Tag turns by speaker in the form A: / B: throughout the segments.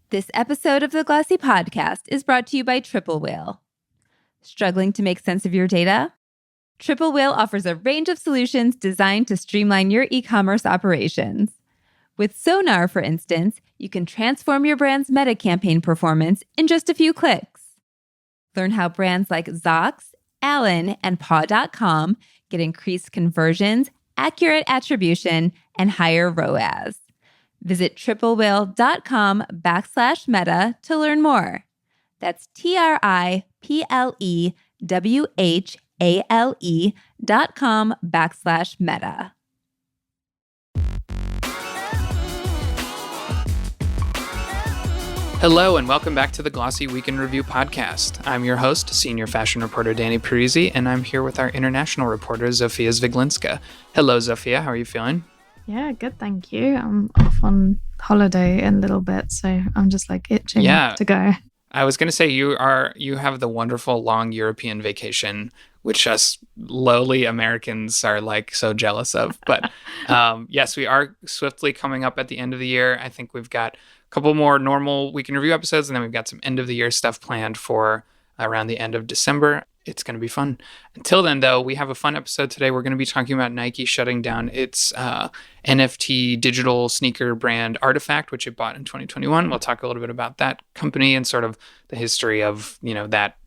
A: This episode of the Glossy Podcast is brought to you by Triple Whale. Struggling to make sense of your data? Triple Whale offers a range of solutions designed to streamline your e-commerce operations. With Sonar, for instance, you can transform your brand's meta campaign performance in just a few clicks. Learn how brands like Zox, Allen, and Paw.com get increased conversions, accurate attribution, and higher ROAS. Visit triplewhale.com/meta to learn more. That's triplewhale.com/meta.
B: Hello and welcome back to the Glossy Week in Review podcast. I'm your host, senior fashion reporter Danny Parisi, and I'm here with our international reporter, Zofia Zviglinska. Hello, Zofia. How are you feeling?
C: Yeah, good, thank you. I'm off on holiday in a little bit, so I'm just like itching to go.
B: I was going to say you have the wonderful long European vacation, which us lowly Americans are like so jealous of. But yes, we are swiftly coming up at the end of the year. I think we've got a couple more normal Week in Review episodes, and then we've got some end of the year stuff planned for around the end of December. It's going to be fun. Until then, though, we have a fun episode today. We're going to be talking about Nike shutting down its NFT digital sneaker brand RTFKT, which it bought in 2021. We'll talk a little bit about that company and sort of the history of, that.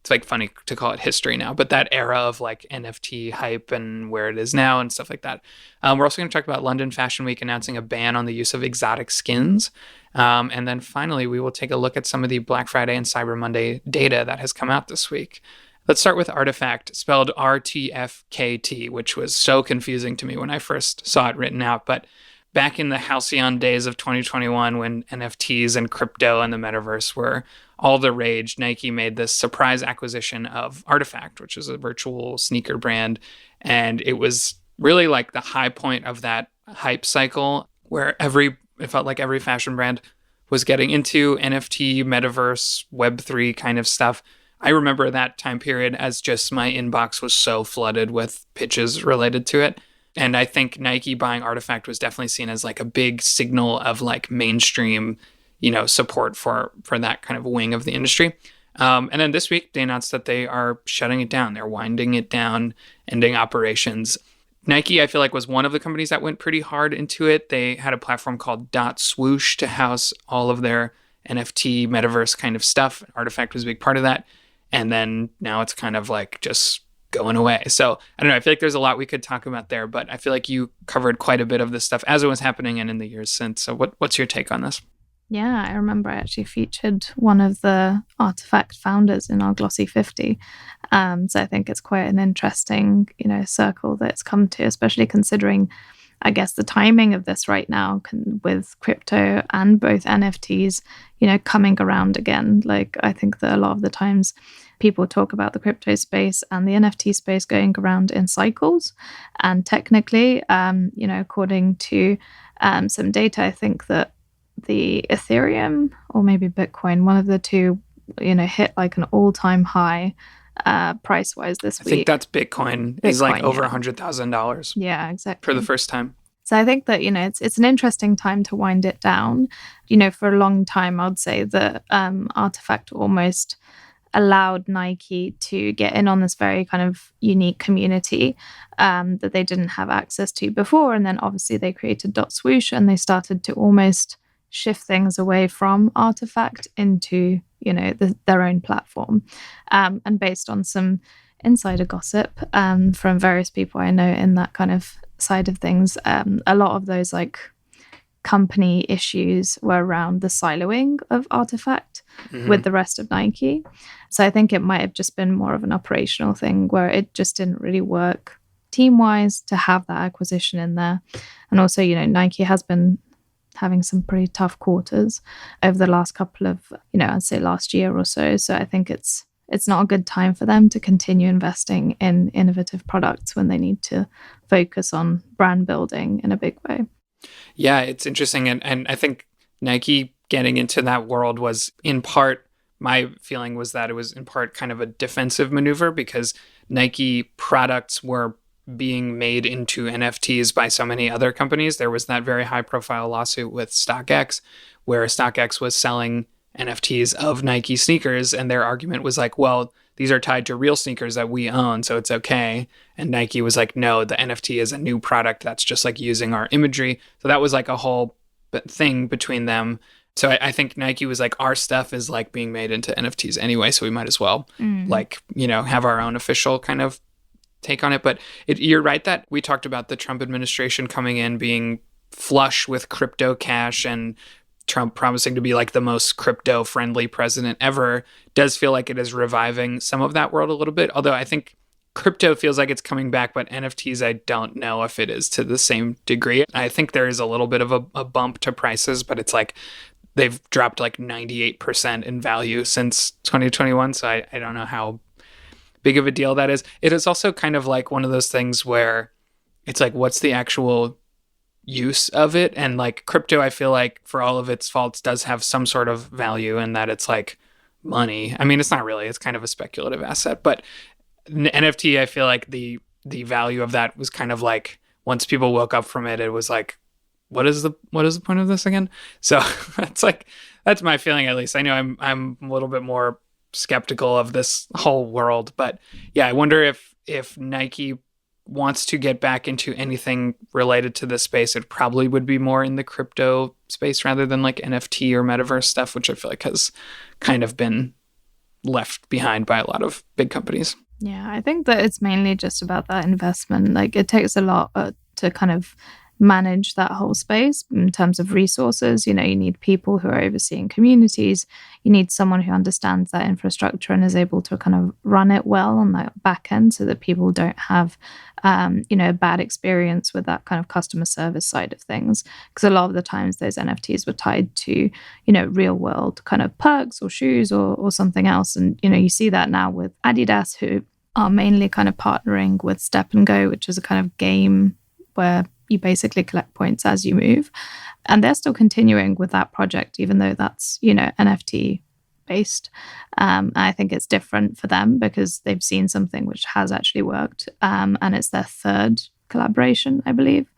B: It's like funny to call it history now, but that era of like NFT hype and where it is now and stuff like that. We're also going to talk about London Fashion Week announcing a ban on the use of exotic skins. And then finally, we will take a look at some of the Black Friday and Cyber Monday data that has come out this week. Let's start with RTFKT, spelled RTFKT, which was so confusing to me when I first saw it written out. But back in the halcyon days of 2021, when NFTs and crypto and the metaverse were all the rage, Nike made this surprise acquisition of RTFKT, which is a virtual sneaker brand. And it was really like the high point of that hype cycle where it felt like every fashion brand was getting into NFT, metaverse, Web3 kind of stuff. I remember that time period as just my inbox was so flooded with pitches related to it. And I think Nike buying RTFKT was definitely seen as like a big signal of like mainstream, support for that kind of wing of the industry. And then this week, they announced that they are shutting it down. They're winding it down, ending operations. Nike, I feel like, was one of the companies that went pretty hard into it. They had a platform called .swoosh to house all of their NFT metaverse kind of stuff. RTFKT was a big part of that. And then now it's kind of like just going away. So I don't know. I feel like there's a lot we could talk about there, but I feel like you covered quite a bit of this stuff as it was happening and in the years since. So what's your take on this?
C: Yeah, I remember I actually featured one of the RTFKT founders in our Glossy 50. So I think it's quite an interesting, circle that it's come to, especially considering, I guess, the timing of this right now with crypto and both NFTs, coming around again. Like, I think that a lot of the times people talk about the crypto space and the NFT space going around in cycles. And technically, according to some data, I think that the Ethereum or maybe Bitcoin, one of the two, hit like an all-time high price-wise this week. I
B: think that's Bitcoin is like over $100,000.
C: Yeah, exactly.
B: For the first time.
C: So I think that, it's an interesting time to wind it down. For a long time, I'd say that RTFKT almost allowed Nike to get in on this very kind of unique community that they didn't have access to before. And then obviously they created .swoosh and they started to almost shift things away from RTFKT into, their own platform. And based on some insider gossip from various people I know in that kind of side of things, a lot of those like company issues were around the siloing of RTFKT with the rest of Nike. So I think it might have just been more of an operational thing where it just didn't really work team-wise to have that acquisition in there. And also, Nike has been having some pretty tough quarters over the last couple of, I'd say last year or so. So I think it's not a good time for them to continue investing in innovative products when they need to focus on brand building in a big way.
B: Yeah, it's interesting. And I think Nike getting into that world was in part, my feeling was that it was in part kind of a defensive maneuver because Nike products were being made into NFTs by so many other companies. There was that very high profile lawsuit with StockX, where StockX was selling NFTs of Nike sneakers, and their argument was like, well, these are tied to real sneakers that we own, so it's okay. And Nike was like, no, the NFT is a new product that's just like using our imagery. So that was like a whole thing between them. So I think Nike was like, our stuff is like being made into NFTs anyway, so we might as well like, you know, have our own official kind of take on it. But you're right that we talked about the Trump administration coming in being flush with crypto cash, and Trump promising to be like the most crypto friendly president ever. Does feel like it is reviving some of that world a little bit. Although I think crypto feels like it's coming back, but NFTs, I don't know if it is to the same degree. I think there is a little bit of a bump to prices, but it's like they've dropped like 98% in value since 2021. So I don't know how big of a deal that is. It is also kind of like one of those things where it's like, what's the actual use of it? And like crypto, I feel like for all of its faults does have some sort of value in that it's like money. I mean, it's not really, it's kind of a speculative asset, but NFT, I feel like the value of that was kind of like, once people woke up from it, it was like, what is the point of this again? So that's my feeling, at least. I know I'm a little bit more skeptical of this whole world, but yeah, I wonder if Nike wants to get back into anything related to this space, it probably would be more in the crypto space rather than like NFT or metaverse stuff, which I feel like has kind of been left behind by a lot of big companies.
C: Yeah, I think that it's mainly just about that investment. Like it takes a lot to kind of manage that whole space in terms of resources. You know, you need people who are overseeing communities. You need someone who understands that infrastructure and is able to kind of run it well on that back end so that people don't have, a bad experience with that kind of customer service side of things. Because a lot of the times those NFTs were tied to, real world kind of perks or shoes or something else. And, you see that now with Adidas, who are mainly kind of partnering with Step and Go, which is a kind of game where you basically collect points as you move. And they're still continuing with that project, even though that's, NFT based. I think it's different for them because they've seen something which has actually worked. And it's their third collaboration, I believe.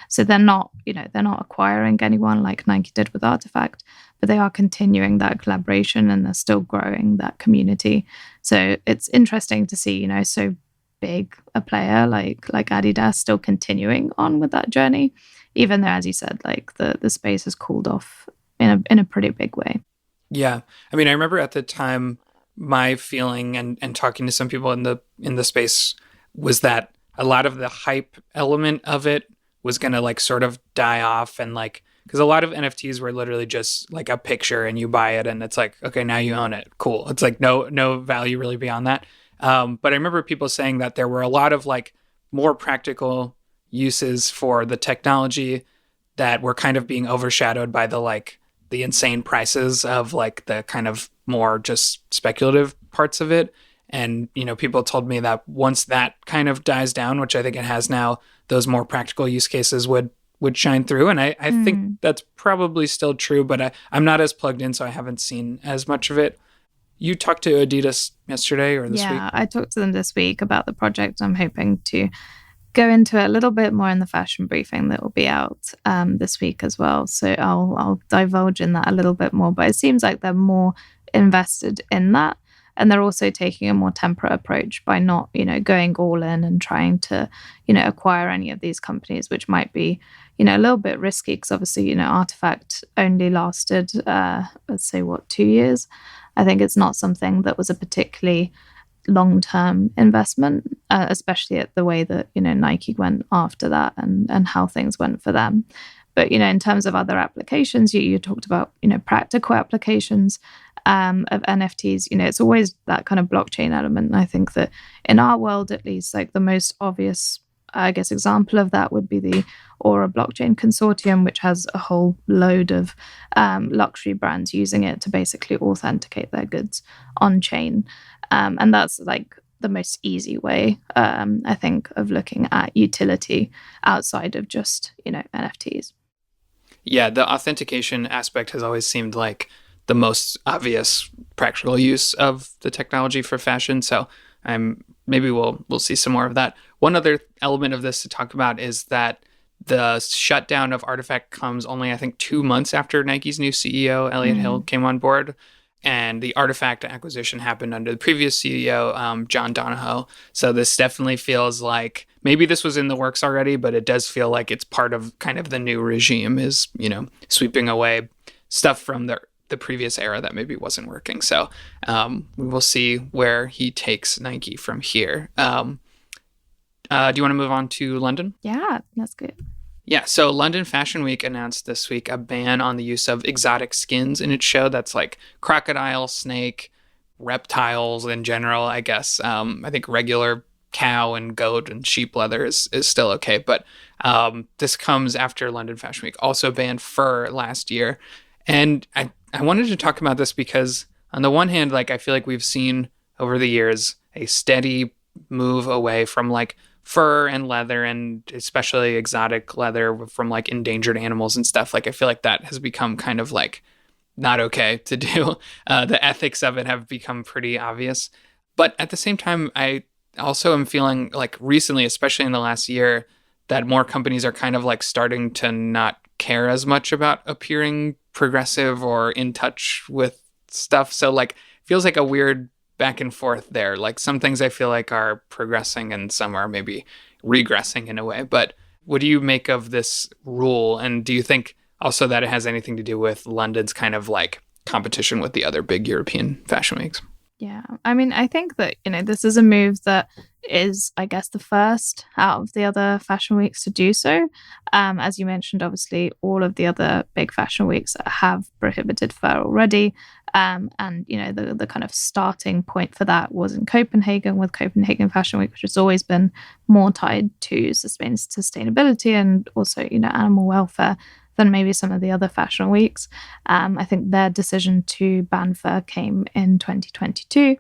C: So they're not acquiring anyone like Nike did with Artifact, but they are continuing that collaboration and they're still growing that community. So it's interesting to see, so big a player like Adidas still continuing on with that journey, even though, as you said, like the space has cooled off in a pretty big way.
B: Yeah, I mean, I remember at the time my feeling and talking to some people in the space was that a lot of the hype element of it was gonna like sort of die off, and like because a lot of NFTs were literally just like a picture and you buy it and it's like, okay, now you own it, cool. It's like no value really beyond that. But I remember people saying that there were a lot of like more practical uses for the technology that were kind of being overshadowed by the insane prices of like the kind of more just speculative parts of it. And, people told me that once that kind of dies down, which I think it has now, those more practical use cases would shine through. And I think that's probably still true, but I'm not as plugged in, so I haven't seen as much of it. You talked to Adidas yesterday or this week?
C: Yeah, I talked to them this week about the project. I'm hoping to go into it a little bit more in the fashion briefing that will be out this week as well. So I'll divulge in that a little bit more. But it seems like they're more invested in that. And they're also taking a more temperate approach by not, going all in and trying to, acquire any of these companies, which might be, a little bit risky because obviously, Artifact only lasted, let's say, 2 years. I think it's not something that was a particularly long-term investment, especially at the way that, Nike went after that and how things went for them. But, in terms of other applications, you talked about, practical applications of NFTs, it's always that kind of blockchain element. And I think that in our world, at least, like the most obvious, I guess, example of that would be the Aura blockchain consortium, which has a whole load of luxury brands using it to basically authenticate their goods on chain. And that's like the most easy way, I think, of looking at utility outside of just, NFTs.
B: Yeah, the authentication aspect has always seemed like the most obvious practical use of the technology for fashion. So maybe we'll see some more of that. one other element of this to talk about is that the shutdown of Artifact comes only, I think, 2 months after Nike's new CEO, Elliot Hill, came on board. And the Artifact acquisition happened under the previous CEO, John Donahoe. So this definitely feels like maybe this was in the works already, but it does feel like it's part of kind of the new regime is, sweeping away stuff from the previous era that maybe wasn't working. So we will see where he takes Nike from here. Do you want to move on to London?
C: Yeah, that's good.
B: Yeah, so London Fashion Week announced this week a ban on the use of exotic skins in its show. That's like crocodile, snake, reptiles in general, I guess. I think regular cow and goat and sheep leather is still okay. But this comes after London Fashion Week also banned fur last year. And I wanted to talk about this because on the one hand, like I feel like we've seen over the years a steady move away from like fur and leather, and especially exotic leather from like endangered animals and stuff. Like I feel like that has become kind of like not okay to do. The ethics of it have become pretty obvious. But at the same time, I also am feeling like recently, especially in the last year, that more companies are kind of like starting to not care as much about appearing progressive or in touch with stuff. So like feels like a weird back and forth there. Like some things I feel like are progressing and some are maybe regressing in a way. But what do you make of this rule? And do you think also that it has anything to do with London's kind of like competition with the other big European fashion weeks?
C: Yeah, I mean, I think that, this is a move that is, I guess, the first out of the other fashion weeks to do so. As you mentioned, obviously, all of the other big fashion weeks have prohibited fur already. And, the kind of starting point for that was in Copenhagen with Copenhagen Fashion Week, which has always been more tied to sustainability and also, animal welfare than maybe some of the other fashion weeks. I think their decision to ban fur came in 2022.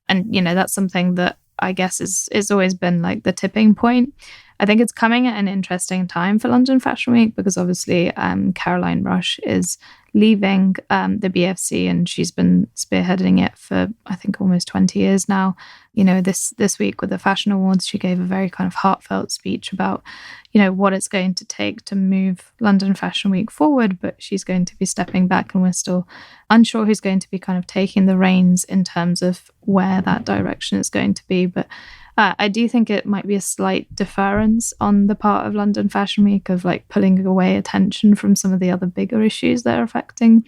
C: And, that's something that I guess is always been like the tipping point. I think it's coming at an interesting time for London Fashion Week because obviously Caroline Rush is leaving the BFC and she's been spearheading it for, I think, almost 20 years now. This week with the Fashion Awards, she gave a very kind of heartfelt speech about, what it's going to take to move London Fashion Week forward, but she's going to be stepping back and we're still unsure who's going to be kind of taking the reins in terms of where that direction is going to be. But I do think it might be a slight deference on the part of London Fashion Week of like pulling away attention from some of the other bigger issues that are affecting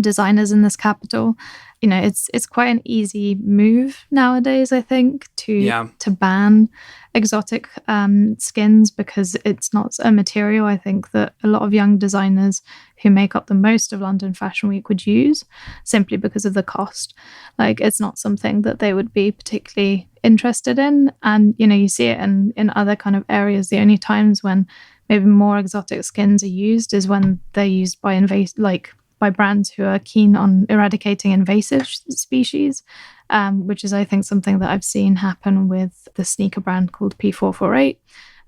C: designers in this capital. It's quite an easy move nowadays, I think, to ban exotic skins because it's not a material I think that a lot of young designers who make up the most of London Fashion Week would use simply because of the cost. Like it's not something that they would be particularly interested in. And, you see it in other kind of areas. The only times when maybe more exotic skins are used is when they're used by by brands who are keen on eradicating invasive species, which is, I think, something that I've seen happen with the sneaker brand called P448.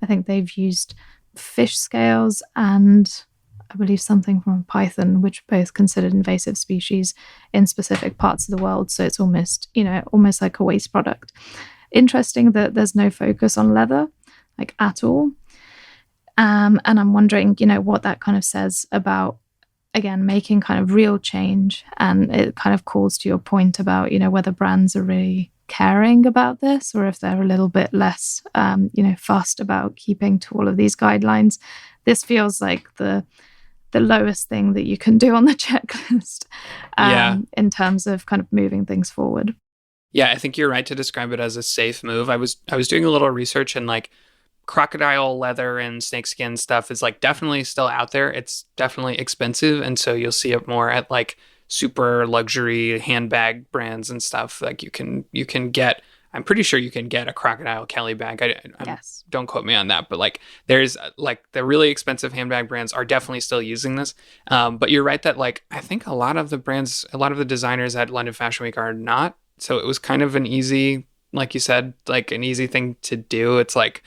C: I think they've used fish scales and I believe something from a python, which are both considered invasive species in specific parts of the world. So it's almost like a waste product. Interesting that there's no focus on leather, like at all. And I'm wondering, what that kind of says about, again, making kind of real change. And it kind of calls to your point about, whether brands are really caring about this or if they're a little bit less, fussed about keeping to all of these guidelines. This feels like the lowest thing that you can do on the checklist in terms of kind of moving things forward.
B: Yeah, I think you're right to describe it as a safe move. I was doing a little research and like crocodile leather and snakeskin stuff is like definitely still out there. It's definitely expensive. And so you'll see it more at like super luxury handbag brands and stuff. Like you can get, I'm pretty sure you can get a Crocodile Kelly bag.
C: Yes.
B: Don't quote me on that, but like there's like the really expensive handbag brands are definitely still using this. But you're right that like I think a lot of the designers at London Fashion Week are not. So it was kind of an easy, like you said, like an easy thing to do. It's like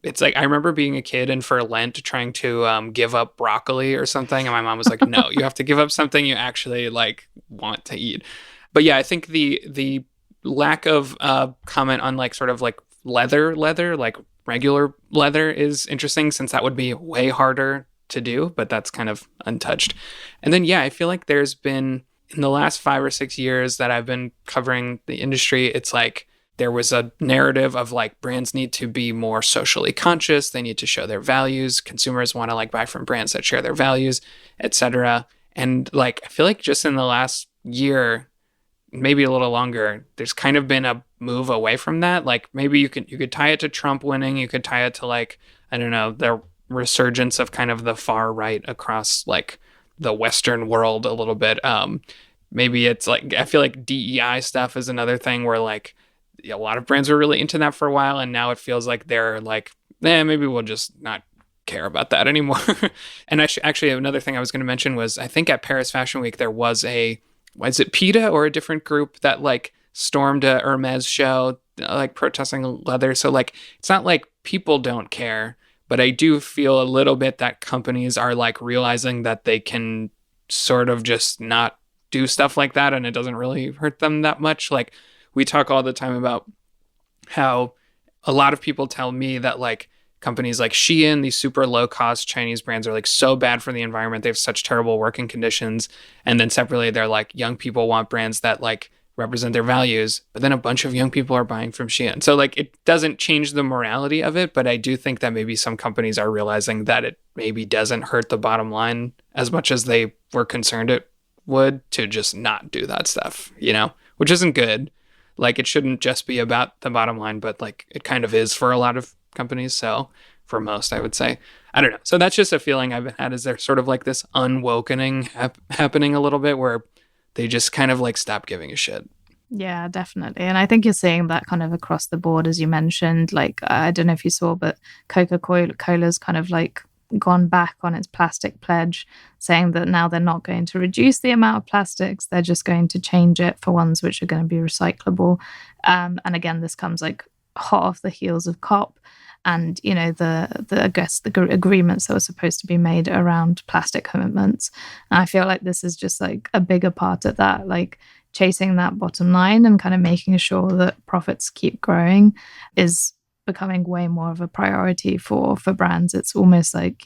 B: I remember being a kid and for Lent trying to give up broccoli or something, and my mom was like, "No, you have to give up something you actually like want to eat." But yeah, I think the lack of comment on like sort of like leather, like regular leather is interesting, since that would be way harder to do, but that's kind of untouched. And then, I feel like there's been, in the last 5 or 6 years that I've been covering the industry, it's like there was a narrative of like brands need to be more socially conscious. They need to show their values. Consumers want to like buy from brands that share their values, etc. And like, I feel like just in the last year, maybe a little longer, there's kind of been a move away from that. Like maybe you could tie it to Trump winning. You could tie it to like, I don't know, the resurgence of kind of the far right across like the Western world a little bit. Maybe it's like, I feel like DEI stuff is another thing where like a lot of brands were really into that for a while, and now it feels like they're like, maybe we'll just not care about that anymore. And actually another thing I was going to mention was, I think at Paris Fashion Week there was was it PETA or a different group that like stormed a Hermes show, like protesting leather. So like, it's not like people don't care, but I do feel a little bit that companies are like realizing that they can sort of just not do stuff like that, and it doesn't really hurt them that much. Like we talk all the time about how a lot of people tell me that like companies like Shein, these super low cost Chinese brands, are like so bad for the environment. They have such terrible working conditions. And then separately, they're like, young people want brands that like represent their values, but then a bunch of young people are buying from Shein. So like, it doesn't change the morality of it, but I do think that maybe some companies are realizing that it maybe doesn't hurt the bottom line as much as they were concerned it would, to just not do that stuff, which isn't good. Like, it shouldn't just be about the bottom line, but like it kind of is for a lot of companies. So for most, I would say, I don't know. So that's just a feeling I've had, is there sort of like this unwokening happening a little bit, where they just kind of like stop giving a shit.
C: Yeah, definitely. And I think you're seeing that kind of across the board, as you mentioned. Like, I don't know if you saw, but Coca-Cola's kind of like gone back on its plastic pledge, saying that now they're not going to reduce the amount of plastics, they're just going to change it for ones which are going to be recyclable. And again, this comes like hot off the heels of COP, and the I guess the agreements that were supposed to be made around plastic commitments. And I feel like this is just like a bigger part of that, like chasing that bottom line and kind of making sure that profits keep growing is becoming way more of a priority for brands. It's almost like,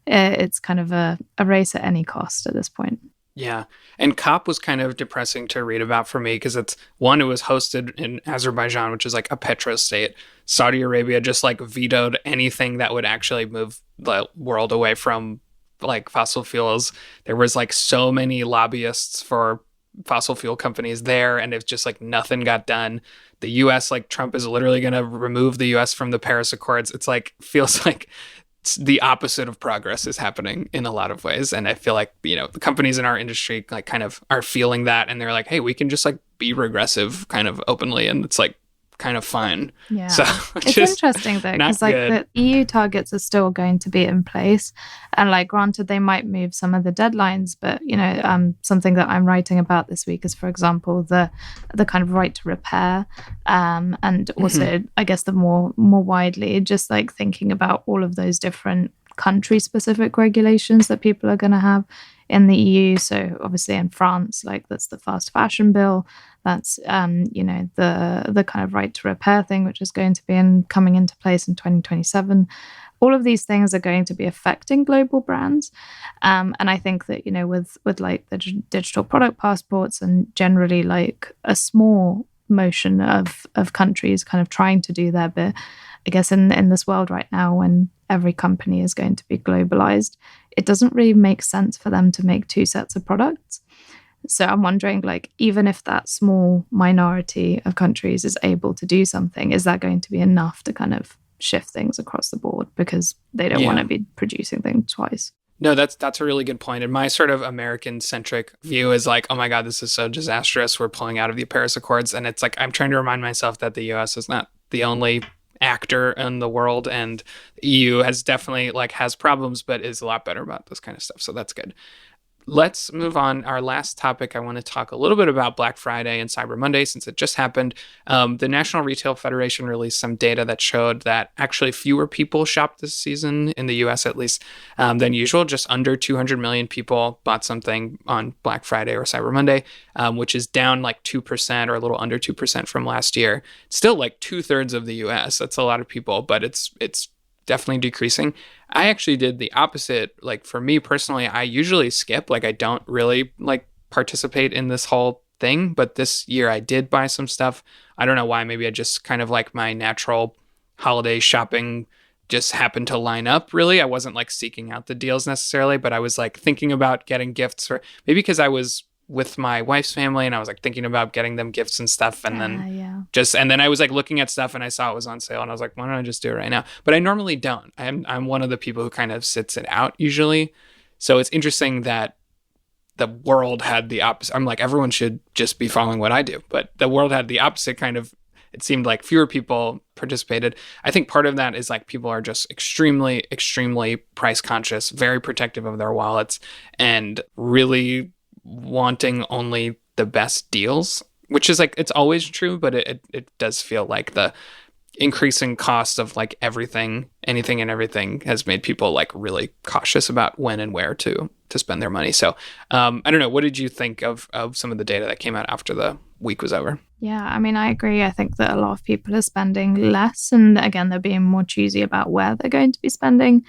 C: it's kind of a race at any cost at this point.
B: Yeah. And COP was kind of depressing to read about for me, because it was hosted in Azerbaijan, which is like a petrostate. Saudi Arabia just like vetoed anything that would actually move the world away from like fossil fuels. There was like so many lobbyists for fossil fuel companies there, and it's just like nothing got done. The US, like Trump is literally going to remove the US from the Paris Accords. It's like, feels like the opposite of progress is happening in a lot of ways. And I feel like, the companies in our industry like kind of are feeling that, and they're like, hey, we can just like be regressive kind of openly, and it's like kind of fine.
C: Yeah.
B: So
C: it's interesting though, because like the EU targets are still going to be in place, and like granted they might move some of the deadlines, but something that I'm writing about this week is, for example, the kind of right to repair, and also I guess the more widely just like thinking about all of those different country specific regulations that people are going to have in the EU. So obviously in France, like that's the fast fashion bill, that's the kind of right to repair thing, which is going to be coming into place in 2027. All of these things are going to be affecting global brands, and I think that with like the digital product passports and generally like a small motion of countries kind of trying to do their bit, I guess in this world right now, when every company is going to be globalized, it doesn't really make sense for them to make two sets of products. So I'm wondering, like, even if that small minority of countries is able to do something, is that going to be enough to kind of shift things across the board, because they don't want to be producing things twice?
B: No, that's a really good point. And my sort of American-centric view is like, oh my God, this is so disastrous. We're pulling out of the Paris Accords. And it's like, I'm trying to remind myself that the US is not the only actor in the world, and the EU has definitely like has problems, but is a lot better about this kind of stuff. So that's good. let's move on. Our last topic, I want to talk a little bit about Black Friday and Cyber Monday since it just happened. The National Retail Federation released some data that showed that actually fewer people shopped this season, in the US at least, than usual. Just under 200 million people bought something on Black Friday or Cyber Monday, which is down like 2% or a little under 2% from last year. It's still like 2/3 of the US. That's a lot of people, but it's definitely decreasing. I actually did the opposite. Like for me personally, I usually skip. Like I don't really like participate in this whole thing, but this year I did buy some stuff. I don't know why. Maybe I just kind of like my natural holiday shopping just happened to line up. Really, I wasn't like seeking out the deals necessarily, but I was like thinking about getting gifts, or maybe because I was with my wife's family and I was like thinking about getting them gifts and stuff, and then I was like looking at stuff and I saw it was on sale and I was like, why don't I just do it right now? But I normally don't. I'm one of the people who kind of sits it out usually. So it's interesting that the world had the opposite. I'm like, everyone should just be following what I do, but the world had the opposite kind of. It seemed like fewer people participated. I think part of that is like people are just extremely, extremely price conscious, very protective of their wallets, and really wanting only the best deals, which is like, it's always true, but it does feel like the increasing cost of like anything and everything has made people like really cautious about when and where to spend their money. So I don't know, what did you think of some of the data that came out after the week was over?
C: Yeah, I mean, I agree. I think that a lot of people are spending less, and again, they're being more choosy about where they're going to be spending.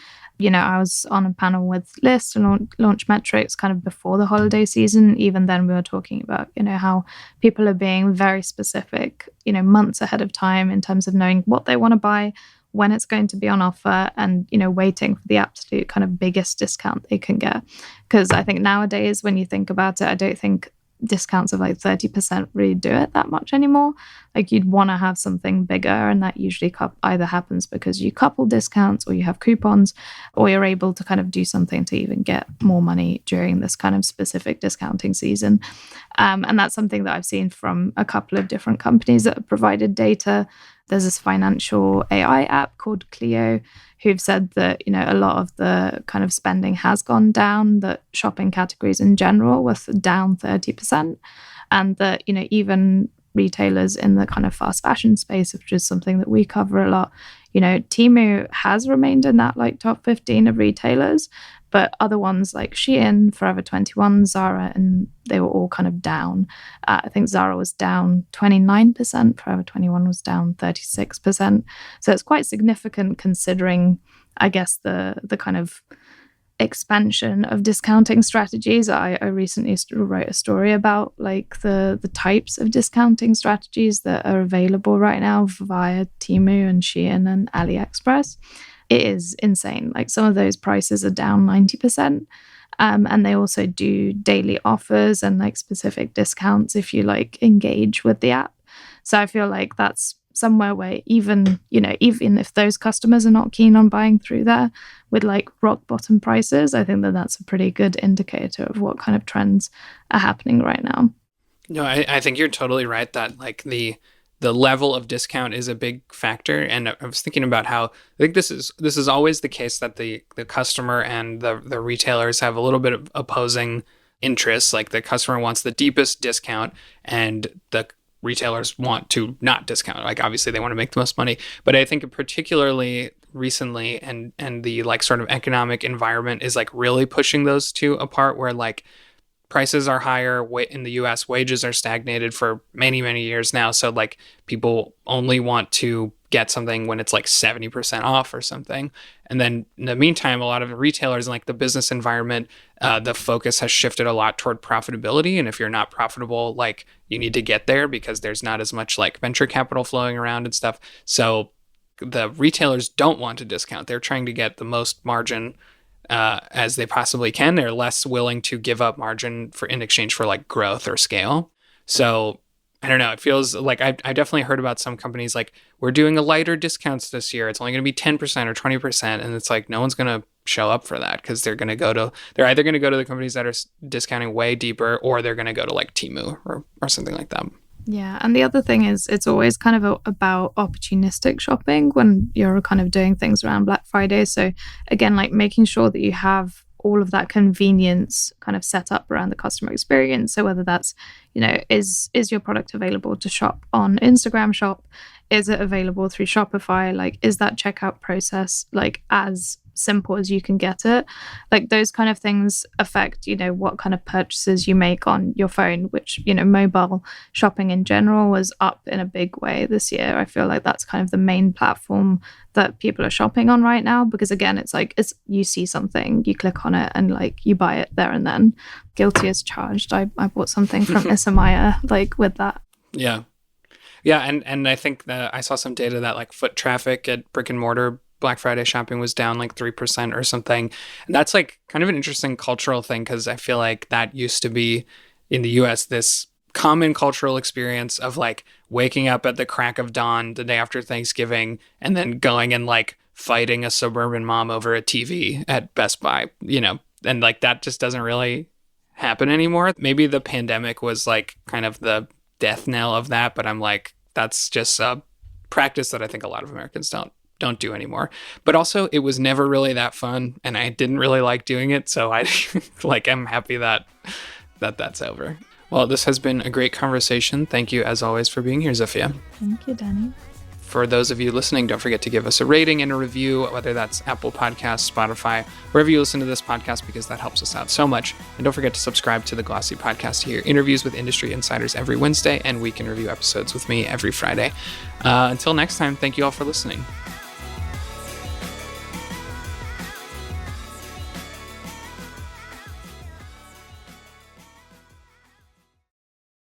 C: I was on a panel with List and Launch Metrics kind of before the holiday season. Even then, we were talking about, how people are being very specific, months ahead of time in terms of knowing what they want to buy, when it's going to be on offer, and, waiting for the absolute kind of biggest discount they can get. Because I think nowadays, when you think about it, I don't think discounts of like 30% really do it that much anymore. Like you'd want to have something bigger, and that usually either happens because you couple discounts or you have coupons, or you're able to kind of do something to even get more money during this kind of specific discounting season. And that's something that I've seen from a couple of different companies that have provided data. There's this financial AI app called Clio, who've said that, a lot of the kind of spending has gone down, that shopping categories in general were down 30%, and that, even retailers in the kind of fast fashion space, which is something that we cover a lot, Temu has remained in that like top 15 of retailers, but other ones like Shein, Forever 21, Zara, and they were all kind of down. I think Zara was down 29%, Forever 21 was down 36%. So it's quite significant considering, I guess, the kind of expansion of discounting strategies. I recently wrote a story about like the types of discounting strategies that are available right now via Temu and Shein and AliExpress. It is insane. Like some of those prices are down 90%. And they also do daily offers and like specific discounts if you like engage with the app. So I feel like that's somewhere where even if those customers are not keen on buying through there with like rock bottom prices, I think that that's a pretty good indicator of what kind of trends are happening right now.
B: No, I think you're totally right that like the level of discount is a big factor. And I was thinking about how I think this is always the case, that the customer and the retailers have a little bit of opposing interests. Like the customer wants the deepest discount and the retailers want to not discount. Like obviously they want to make the most money. But I think particularly recently and the like sort of economic environment is like really pushing those two apart, where like prices are higher in the US, wages are stagnated for many, many years now. So like people only want to get something when it's like 70% off or something. And then in the meantime, a lot of the retailers and like the business environment, the focus has shifted a lot toward profitability. And if you're not profitable, like you need to get there because there's not as much like venture capital flowing around and stuff. So the retailers don't want to discount. They're trying to get the most margin as they possibly can. They're less willing to give up margin in exchange for like growth or scale. So I don't know. It feels like I definitely heard about some companies like, we're doing a lighter discounts this year. It's only going to be 10% or 20%. And it's like, no one's going to show up for that because they're either going to go to the companies that are discounting way deeper, or they're going to go to like Temu or something like that.
C: Yeah. And the other thing is it's always kind of about opportunistic shopping when you're kind of doing things around Black Friday. So again, like making sure that you have all of that convenience kind of set up around the customer experience. So whether that's, is your product available to shop on Instagram Shop? Is it available through Shopify? Like, is that checkout process like as simple as you can get it? Like, those kind of things affect, what kind of purchases you make on your phone, which, mobile shopping in general was up in a big way this year. I feel like that's kind of the main platform that people are shopping on right now, because again, it's you see something, you click on it and like you buy it there and then. Guilty as charged. I bought something from Isamaya like with that.
B: Yeah. Yeah, and I think that I saw some data that like foot traffic at brick and mortar Black Friday shopping was down like 3% or something. And that's like kind of an interesting cultural thing, because I feel like that used to be in the US this common cultural experience of like waking up at the crack of dawn the day after Thanksgiving and then going and like fighting a suburban mom over a TV at Best Buy, and like that just doesn't really happen anymore. Maybe the pandemic was like kind of the death knell of that, but I'm like, that's just a practice that I think a lot of Americans don't do anymore. But also, it was never really that fun, and I didn't really like doing it, so I like I'm happy that that's over. Well, this has been a great conversation. Thank you, as always, for being here, Zofia.
C: Thank you, Danny.
B: For those of you listening, don't forget to give us a rating and a review, whether that's Apple Podcasts, Spotify, wherever you listen to this podcast, because that helps us out so much. And don't forget to subscribe to the Glossy Podcast to hear interviews with industry insiders every Wednesday and week in review episodes with me every Friday. Until next time, thank you all for listening.